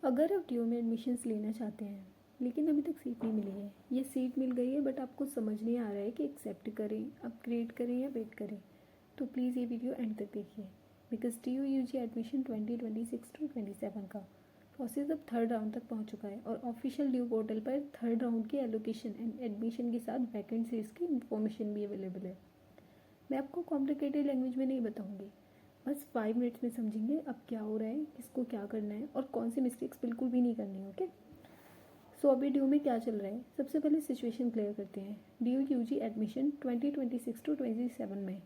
अगर आप डी में एडमिशन्स लेना चाहते हैं लेकिन अभी तक सीट नहीं मिली है, ये सीट मिल गई है बट आपको समझ नहीं आ रहा है कि एक्सेप्ट करें, अपग्रेड करें या वेट करें, तो प्लीज़ ये वीडियो एंड तक देखिए। बिकॉज TUUG एडमिशन 2026 टू 27 का प्रोसेस अब थर्ड राउंड तक पहुंच चुका है और ऑफिशियल ड्यू पोर्टल पर थर्ड राउंड की एलोकेशन एंड एडमिशन के साथ वैकेंट सीट्स की इन्फॉर्मेशन भी अवेलेबल है। मैं आपको कॉम्प्लिकेटेड लैंग्वेज में नहीं बताऊंगी, बस 5 मिनट्स में समझेंगे अब क्या हो रहा है, किसको क्या करना है और कौन सी मिस्टेक्स बिल्कुल भी नहीं करनी है। ओके, सो अभी ड्यू में क्या चल रहा है, सबसे पहले सिचुएशन क्लियर करते हैं। DU एडमिशन 2026 टू 27 में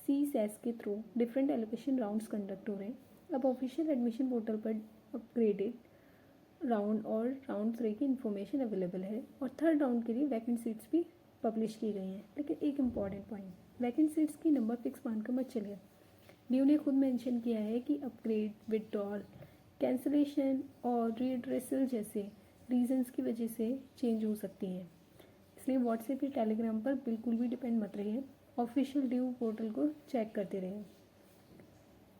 CSAS के through different allocation rounds conduct हो रहे हैं। अब ऑफिशियल एडमिशन पोर्टल पर अपग्रेडेड राउंड और राउंड 3 की इन्फॉर्मेशन अवेलेबल है और थर्ड राउंड के लिए वैकेंट सीट्स भी पब्लिश की गई हैं। लेकिन एक इम्पॉर्टेंट पॉइंट, वैकेंट सीट्स की नंबर फिक्स मानकर मत चलिए। ड्यू ने खुद मेंशन किया है कि अपग्रेड, विड्रॉल, कैंसिलेशन और रीएड्रेसल जैसे रीजंस की वजह से चेंज हो सकती हैं, इसलिए व्हाट्सएप या टेलीग्राम पर बिल्कुल भी डिपेंड मत रहिए, ऑफिशियल ड्यू पोर्टल को चेक करते रहिए।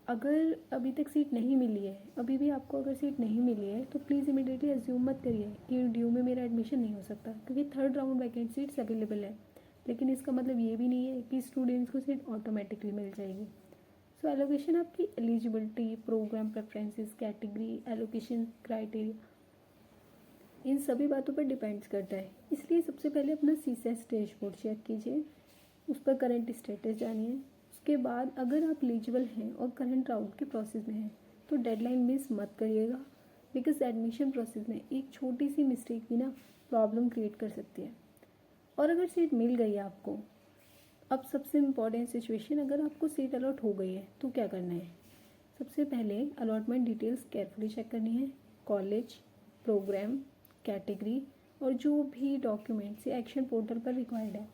अगर अभी तक सीट नहीं मिली है, अभी भी आपको अगर सीट नहीं मिली है तो प्लीज़ इमीडिएटली एज्यूम मत करिए कि ड्यू में मेरा एडमिशन नहीं हो सकता, क्योंकि third round vacant seats available है। लेकिन इसका मतलब ये भी नहीं है कि स्टूडेंट्स को सीट ऑटोमेटिकली मिल जाएगी। सो एलोकेशन आपकी eligibility, programme preferences, category, allocation criteria, इन सभी बातों पर डिपेंड्स करता है। इसलिए सबसे पहले अपना CSAS डैशबोर्ड चेक कीजिए, उस पर करंट स्टेटस जानिए। उसके बाद अगर आप एलिजिबल हैं और करंट राउंड के प्रोसेस में हैं तो डेडलाइन मिस मत करिएगा, बिकॉज एडमिशन प्रोसेस में एक छोटी सी मिस्टेक भी ना प्रॉब्लम क्रिएट कर सकती है। और अगर सीट मिल गई है आपको, अब सबसे इम्पॉर्टेंट सिचुएशन, अगर आपको सीट अलॉट हो गई है तो क्या करना है। सबसे पहले अलॉटमेंट डिटेल्स केयरफुली चेक करनी है, कॉलेज, प्रोग्राम, कैटेगरी और जो भी डॉक्यूमेंट्स या एक्शन पोर्टल पर रिक्वायर्ड है।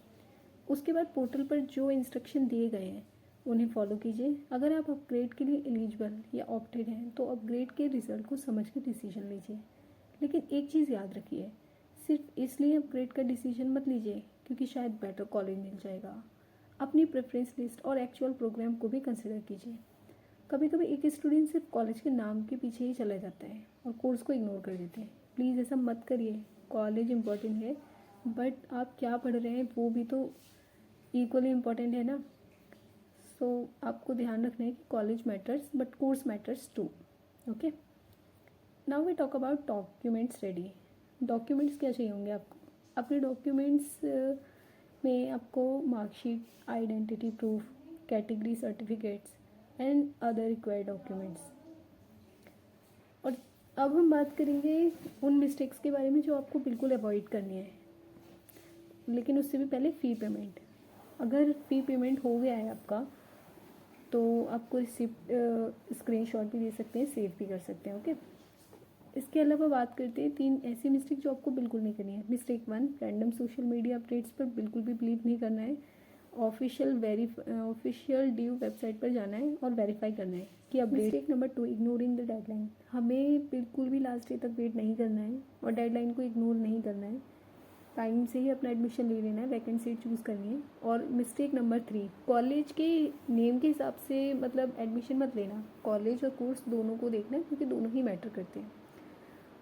उसके बाद पोर्टल पर जो इंस्ट्रक्शन दिए गए हैं उन्हें फॉलो कीजिए। अगर आप अपग्रेड के लिए एलिजिबल या ऑप्टेड हैं तो अपग्रेड के रिजल्ट को समझ कर डिसीजन लीजिए। लेकिन एक चीज़ याद रखिए, सिर्फ इसलिए अपग्रेड का डिसीजन मत लीजिए क्योंकि शायद बेटर कॉलेज मिल जाएगा। अपनी प्रेफरेंस लिस्ट और एक्चुअल प्रोग्राम को भी कंसिडर कीजिए। कभी कभी एक स्टूडेंट सिर्फ कॉलेज के नाम के पीछे ही चला जाता है और कोर्स को इग्नोर कर देते हैं। प्लीज़ ऐसा मत करिए, कॉलेज इम्पॉर्टेंट है बट आप क्या पढ़ रहे हैं वो भी तो इक्वली इम्पॉर्टेंट है ना। सो आपको ध्यान रखना है कि college matters but course matters too. Okay, now we talk about documents ready. Documents क्या चाहिए होंगे आपको। अपने डॉक्यूमेंट्स में आपको marksheet, identity proof, category certificates and other required documents. और अब हम बात करेंगे उन मिस्टेक्स के बारे में जो आपको बिल्कुल अवॉइड करनी है, लेकिन उससे भी पहले फ़ी पेमेंट। अगर फ़ी पेमेंट हो गया है आपका तो आपको रिसिप्ट स्क्रीनशॉट भी दे सकते हैं, सेव भी कर सकते हैं। ओके, इसके अलावा बात करते हैं 3 ऐसी मिस्टेक जो आपको बिल्कुल नहीं करनी है। Mistake 1, random social media updates पर बिल्कुल भी बिलीव नहीं करना है। ऑफिशियल ड्यू वेबसाइट पर जाना है और वेरीफाई करना है कि update. Mistake number 2, ignoring the deadline. हमें बिल्कुल भी लास्ट डे तक वेट नहीं करना है और डेडलाइन को इग्नोर नहीं करना है। टाइम से ही अपना एडमिशन ले लेना है, वैकेंट सीट चूज़ करनी है। और मिस्टेक नंबर 3, कॉलेज के नेम के हिसाब से मतलब एडमिशन मत लेना, कॉलेज और कोर्स दोनों को देखना है क्योंकि दोनों ही मैटर करते हैं।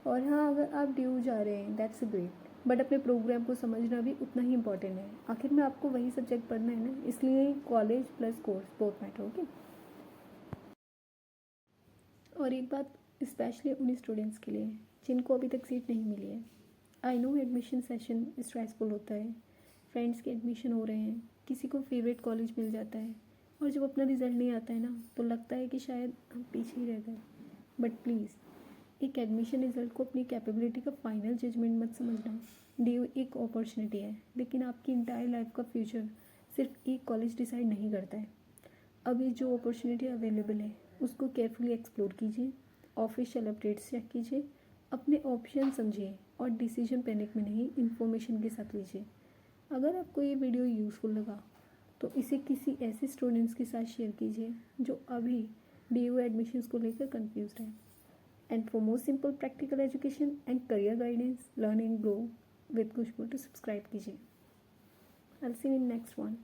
और हाँ, अगर आप ड्यू जा रहे हैं दैट्स ग्रेट, बट अपने प्रोग्राम को समझना भी उतना ही इंपॉर्टेंट है। आखिर में आपको वही सब्जेक्ट पढ़ना है ना, इसलिए college plus course both matter. Okay, और एक बात स्पेशली उन स्टूडेंट्स के लिए जिनको अभी तक सीट नहीं मिली है। I know admission session stressful होता है, फ्रेंड्स के एडमिशन हो रहे हैं, किसी को फेवरेट कॉलेज मिल जाता है और जब अपना रिजल्ट नहीं आता है ना तो लगता है कि शायद हम पीछे ही रह गए। बट प्लीज़, एक एडमिशन रिजल्ट को अपनी कैपेबिलिटी का फाइनल जजमेंट मत समझना। ड्यू एक अपॉर्चुनिटी है, लेकिन आपकी इंटायर लाइफ का फ्यूचर सिर्फ एक कॉलेज डिसाइड नहीं करता है। अभी जो अपॉर्चुनिटी अवेलेबल है उसको केयरफुली एक्सप्लोर कीजिए, ऑफिशियल अपडेट्स चेक कीजिए, अपने ऑप्शन समझिए और डिसीजन पैनिक में नहीं, इन्फॉर्मेशन के साथ लीजिए। अगर आपको ये वीडियो यूज़फुल लगा तो इसे किसी ऐसे स्टूडेंट्स के साथ शेयर कीजिए जो अभी DU एडमिशन्स को लेकर कंफ्यूज है। And for more simple practical education and career guidance, learn and grow with Kushbu to subscribe कीजिए। I'll see you in next one.